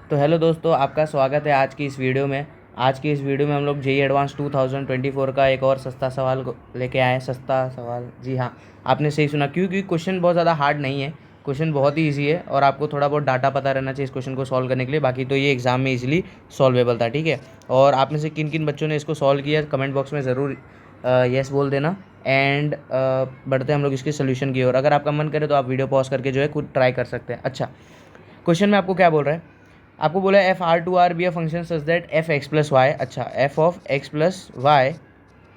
तो हेलो दोस्तों, आपका स्वागत है आज की इस वीडियो में। आज की इस वीडियो में हम लोग जेईई एडवांस 2024 का एक और सस्ता सवाल लेके आए हैं। सस्ता सवाल, जी हाँ, आपने सही सुना। क्योंकि क्वेश्चन बहुत ज़्यादा हार्ड नहीं है, क्वेश्चन बहुत ही ईजी है और आपको थोड़ा बहुत डाटा पता रहना चाहिए इस क्वेश्चन को सॉल्व करने के लिए। बाकी तो ये एग्जाम में ईजिली सॉल्वेबल था, ठीक है। और आप में से किन किन बच्चों ने इसको सॉल्व किया, कमेंट बॉक्स में ज़रूर येस बोल देना। एंड बढ़ते हैं हम लोग इसके सोल्यूशन की ओर। अगर आपका मन करे तो आप वीडियो पॉज करके जो है खुद ट्राई कर सकते हैं। अच्छा, क्वेश्चन में आपको क्या बोल रहा है? आपको बोला है F R to R be a function such that F X plus Y. अच्छा, F of x plus Y,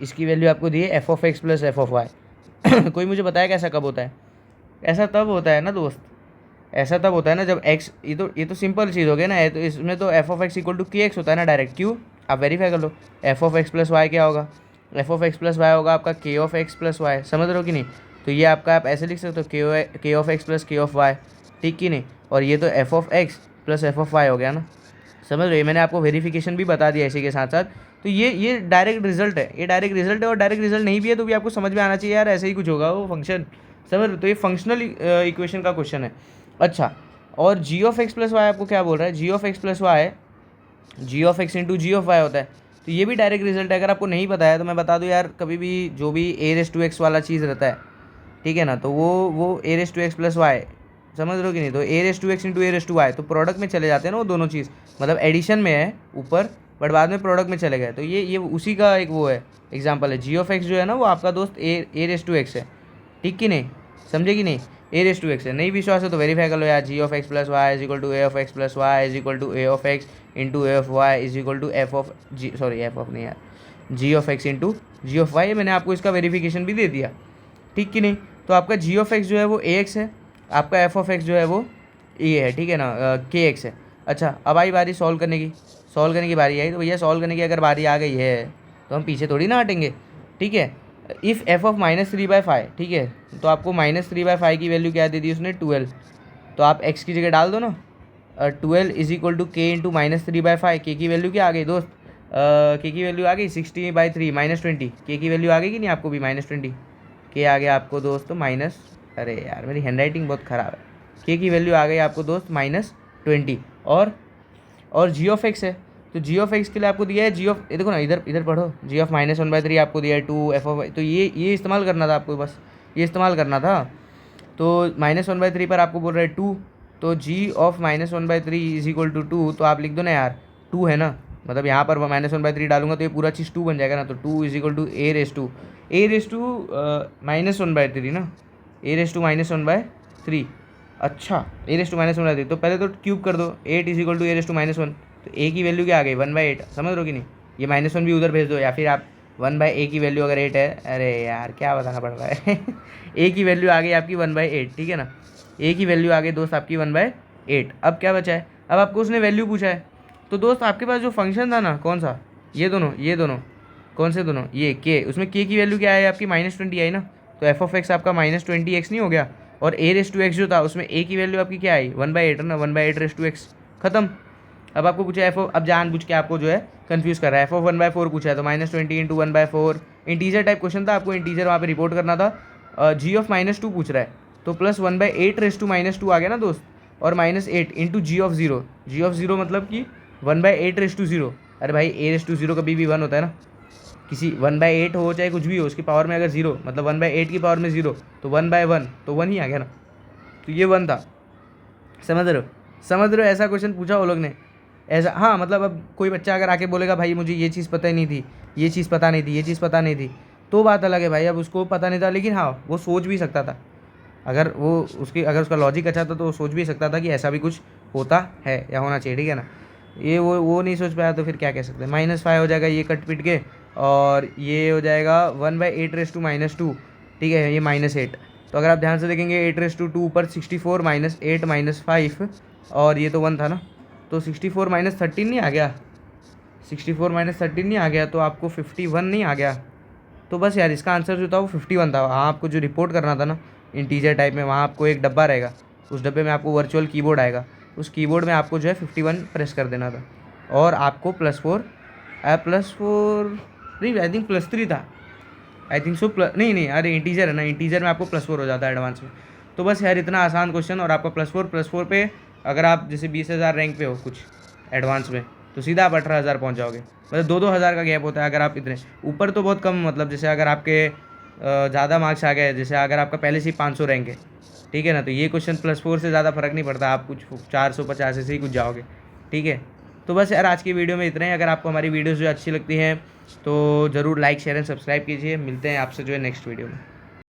इसकी वैल्यू आपको दी है F of x plus F of Y. कोई मुझे बताया कैसा कब होता है? ऐसा तब होता है ना दोस्त, ऐसा तब होता है ना जब एक्स, ये तो सिंपल चीज़ हो गई ना। तो इसमें तो F of X equal to K X होता है ना डायरेक्ट। क्यों? आप वेरीफाई कर लो। F of x plus Y क्या होगा? F of x plus Y होगा आपका के ऑफ एक्स प्लस वाई। समझ रहे हो कि नहीं? तो ये आपका आप ऐसे लिख सकते हो, k of x plus k of y, ठीक कि नहीं। और ये तो F of x plus F of y हो गया ना। समझ रहे हो? मैंने आपको वेरिफिकेशन भी बता दिया इसी के साथ साथ। तो ये डायरेक्ट रिजल्ट है, ये डायरेक्ट रिजल्ट है। और डायरेक्ट रिजल्ट नहीं भी है तो भी आपको समझ में आना चाहिए यार, ऐसे ही कुछ होगा वो फंक्शन। समझ रहे हो? तो ये फंक्शनल इक्वेशन का क्वेश्चन है। अच्छा, और G of x plus Y आपको क्या बोल रहा है? G of x plus Y G of X into ji of Y होता है। तो ये भी डायरेक्ट रिजल्ट है। अगर आपको नहीं पता है तो मैं बता दूं यार, कभी भी जो भी ए रेस टू एक्स वाला चीज़ रहता है, ठीक है ना, तो वो A raise to X plus Y, समझ रहे हो कि नहीं? तो A raise to X into A raise to Y, तो प्रोडक्ट में चले जाते हैं ना वो दोनों चीज़। मतलब एडिशन में है ऊपर, बट बाद में प्रोडक्ट में चले गए। तो ये उसी का एक वो है, एग्जाम्पल है। जी ऑफ एक्स जो है ना वो आपका दोस्त ए रेस टू एक्स है, ठीक कि नहीं? समझे कि नहीं? ए रेस टू एक्स है। नहीं विश्वास है तो वेरीफाई कर लो यार। G of x plus Y is equal to A of x plus Y is equal to A of X into A of Y is equal to F of G, sorry F of नहीं यार, G of X into ji of Y. मैंने आपको इसका verification भी दे दिया, ठीक कि नहीं। तो आपका जी ऑफ एक्स जो है वो ए एक्स है, आपका एफ ऑफ एक्स जो है वो ए है, ठीक है ना, के एक्स है। अच्छा, अब आई बारी सॉल्व करने की। सॉल्व करने की बारी आई तो भैया सॉल्व करने की अगर बारी आ गई है तो हम पीछे थोड़ी ना हटेंगे, ठीक है। इफ़ एफ ऑफ -3/5, ठीक है, तो आपको -3/5 की वैल्यू क्या दे दी उसने? 12। तो आप एक्स की जगह डाल दो ना। 12 इज इक्वल टू के इंटू -3/5। के की वैल्यू क्या आ गई दोस्त? के की वैल्यू आ गई 60/3 -20। के की वैल्यू आ गई कि नहीं आपको भी? -20 के आ गया आपको दोस्त माइनस, अरे यार मेरी हैंड राइटिंग बहुत ख़राब है। के की वैल्यू आ गई आपको दोस्त -20। और जी ऑफ एक्स है, तो जी ऑफ एक्स के लिए आपको दिया है जी ऑफ, ये देखो ना, इधर इधर पढ़ो, जी ऑफ -1/3 आपको दिया है 2 एफ ऑफ। तो ये इस्तेमाल करना था आपको, बस ये इस्तेमाल करना था। तो -1/3 पर आपको बोल रहे हैं 2, तो जी ऑफ -1/3 इज इक्वल टू 2। तो आप लिख दो ना यार, 2 है ना, मतलब यहाँ पर -1/3 डालूंगा तो ये पूरा चीज़ 2 बन जाएगा ना। तो 2 is equal to a raise to -1/3 ना, ए रेस टू -1/3। अच्छा, ए रेस टू -1/3, तो पहले तो क्यूब कर दो। 8 is equal to a raise to -1। तो ए की वैल्यू क्या आ गई? 1/8। समझ रहे हो कि नहीं? ये -1 भी उधर भेज दो, या फिर आप 1/a की वैल्यू अगर 8 है, अरे यार क्या बताना पड़ रहा है। ए की वैल्यू आ गई आपकी 1/8, ठीक है ना। ए की वैल्यू आ गई दोस्त आपकी 1/8। अब क्या बचा है? अब आपको उसने वैल्यू पूछा है, तो दोस्त आपके पास जो फंक्शन था ना, कौन सा? ये दोनों कौन से दोनों? ये के, उसमें के की वैल्यू क्या है आपकी? -20 आई ना। तो एफ ऑफ एक्स आपका -20x नहीं हो गया? और ए रेस टू एक्स जो था उसमें ए की वैल्यू आपकी क्या आई? 1/8 ना, 1/8 रेस टू एक्स, खत्म। अब आपको पूछा एफ, अब जानबूझ के आपको जो है कंफ्यूज कर रहा है। एफ ऑफ 1/4 पूछा है तो -20 इंटू 1/4, इंटीजर टाइप क्वेश्चन था, आपको इंटीजर वहाँ पे रिपोर्ट करना था। जी ऑफ -2 पूछ रहा है तो प्लस 1/8 रेस टू -2 आ गया ना दोस्त। और -8 into ji of 0, g of 0 मतलब कि 1/8 रेस टू 0। अरे भाई ए रेस टू 0 कभी भी 1 होता है ना, किसी 1/8 हो चाहे कुछ भी हो, उसकी पावर में अगर 0, मतलब 1/8 की पावर में 0, तो 1/1 तो 1 ही आ गया ना। तो ये 1 था। समझ रहे हो? समझ रहे हो? ऐसा क्वेश्चन पूछा वो लोग ने, ऐसा। हाँ, मतलब अब कोई बच्चा अगर आके बोलेगा भाई मुझे ये चीज़ पता ही नहीं थी, ये चीज़ पता नहीं थी, ये चीज़ पता नहीं थी, तो बात अलग है भाई। अब उसको पता नहीं था, लेकिन हाँ वो सोच भी सकता था। अगर वो उसकी, अगर उसका लॉजिक अच्छा था तो वो सोच भी सकता था कि ऐसा भी कुछ होता है या होना चाहिए, ठीक है ना। ये वो नहीं सोच पाया तो फिर क्या कह सकते हैं। -5 हो जाएगा ये कट पिट के, और ये हो जाएगा 1/8 रेस टू -2, ठीक है, ये -8। तो अगर आप ध्यान से देखेंगे 8 रेस टू 2 ऊपर 64 -8 -5, और ये तो 1 था ना, तो 64 -13 नहीं आ गया? 64 -13 नहीं आ गया तो आपको 51 नहीं आ गया? तो बस यार इसका आंसर जो था वो 51 था। वहाँ आपको जो रिपोर्ट करना था ना इंटीजर टाइप में, वहाँ आपको एक डब्बा रहेगा, उस डब्बे में आपको वर्चुअल कीबोर्ड आएगा, उस कीबोर्ड में आपको जो है 51 प्रेस कर देना था। और आपको +4 +4 नहीं, आई थिंक +3 था, आई थिंक सो। प्लस नहीं, अरे इंटीजर है ना, इंटीजर में आपको +4 हो जाता है एडवांस में। तो बस यार इतना आसान क्वेश्चन, और आपका +4 पे अगर आप जैसे 20,000 रैंक पे हो कुछ एडवांस में, तो सीधा आप 18,000 पहुँच जाओगे। मतलब 2-2 हज़ार का गैप होता है अगर आप इतने ऊपर, तो बहुत कम। मतलब जैसे अगर आपके ज़्यादा मार्क्स आ गए, जैसे अगर आपका पहले से ही 500 रैंक है, ठीक है ना, तो ये क्वेश्चन +4 से ज़्यादा फ़र्क नहीं पड़ता, आप कुछ 450 ऐसे ही कुछ जाओगे, ठीक है। तो बस यार आज की वीडियो में इतना ही। अगर आपको हमारी वीडियोज़ जो अच्छी लगती हैं तो ज़रूर लाइक शेयर एंड सब्सक्राइब कीजिए। मिलते हैं आपसे जो है नेक्स्ट वीडियो में।